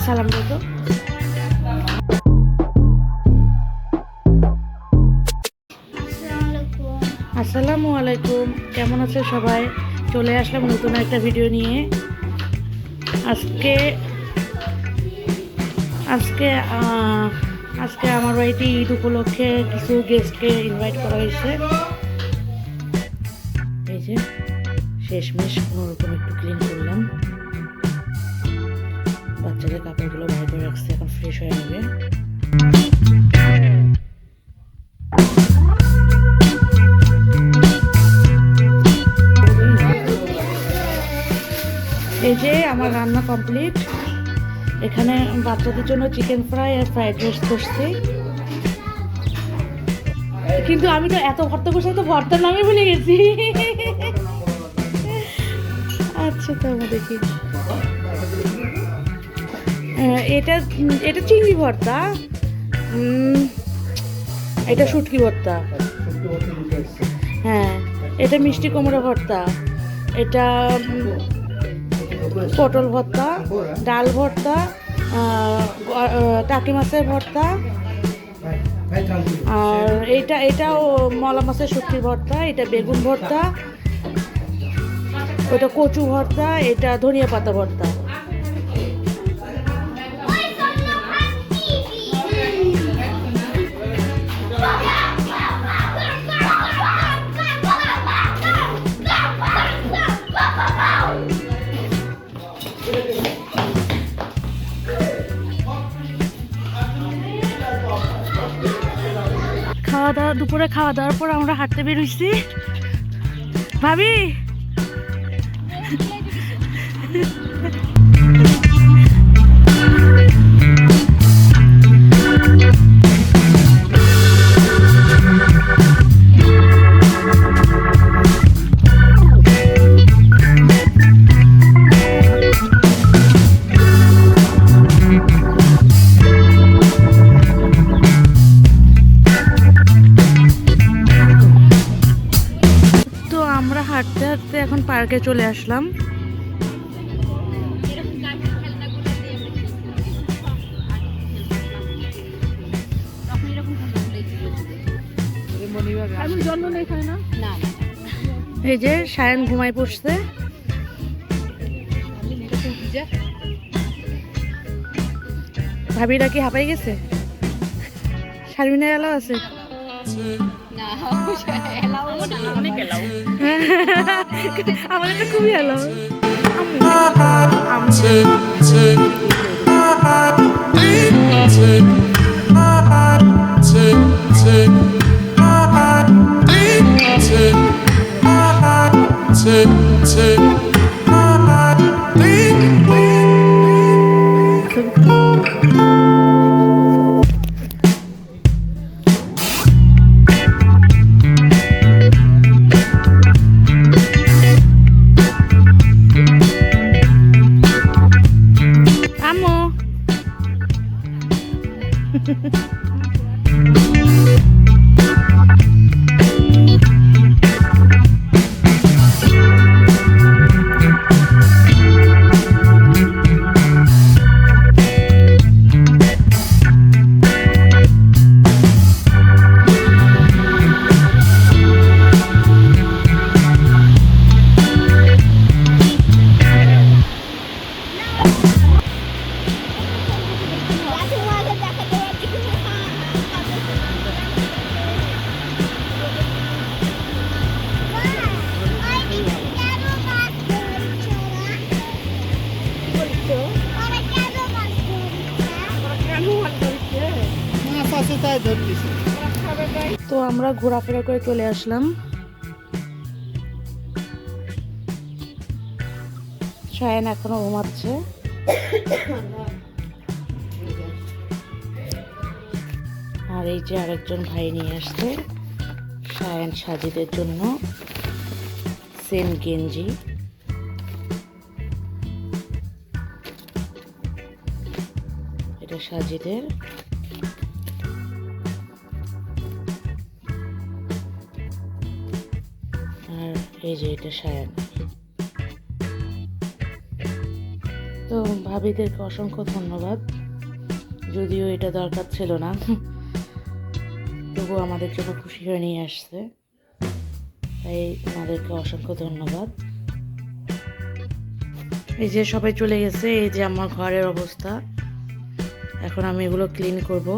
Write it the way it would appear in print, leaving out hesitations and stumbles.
সালাম দাও। আসসালামু আলাইকুম, কেমন আছে সবাই? চলে আসলাম নতুন একটা ভিডিও নিয়ে। আজকে আজকে আজকে আমার বাড়িতে ঈদ উপলক্ষে কিছু গেস্টকে ইনভাইট করা হয়েছে। এই যে শেষমেশ কোনোরকম একটু ক্লিন করলাম, বাচ্চাদের কাপড়গুলো বাইরে করে রাখছে, এখন ফ্রেশ হয়ে নেবে। এই যে আমার রান্না কমপ্লিট। এখানে বাচ্চাদের জন্য চিকেন ফ্রাই আর ফ্রাইড রাইস করছি, কিন্তু আমি তো এত ভর্তা করছি, তো ভর্তার নামে ভুলে গেছি। আচ্ছা, তো আমরা দেখি। এটা এটা চিংড়ি ভর্তা, এটা শুটকি ভর্তা, হ্যাঁ এটা মিষ্টি কুমড়ো ভর্তা, এটা পটল ভর্তা, ডাল ভর্তা, টাকি মাছের ভর্তা, আর এটাও মলা মাছের শুটকির ভর্তা, এটা বেগুন ভর্তা, ওটা কচু ভর্তা, এটা ধনিয়া পাতা ভর্তা। দুপুরে খাওয়া দাওয়ার পর আমরা হাঁটতে বেরোইছি। ভাবি হাঁটতে হাঁটতে এখন পার্কে চলে আসলাম। এই যে সায়ন ঘুমাই পড়ছে, ভাবিরা কি হাঁপাই গেছে? শারমিনা এলাও আছে, আমাদের তো খুবই এলাও। তো আমরা ঘোরাফেরা করে চলে আসলাম। সায়ন এখনো ঘুমাচ্ছে। আর এই যে আরেকজন ভাই নিয়ে আসছে সায়ন সাজিদের জন্য সেম গেঞ্জি। এটা সাজিদের। আর এই যে এটা সায়ন। তো তো ভাবিদেরকে অসংখ্য ধন্যবাদ, যদিও এটা দরকার ছিল না, তবুও আমাদের জন্য খুশি হয়ে নিয়ে আসছে, তাই ওনাদেরকে অসংখ্য ধন্যবাদ। এই যে সবাই চলে গেছে, এই যে আমার ঘরের অবস্থা। এখন আমি এগুলো ক্লিন করব।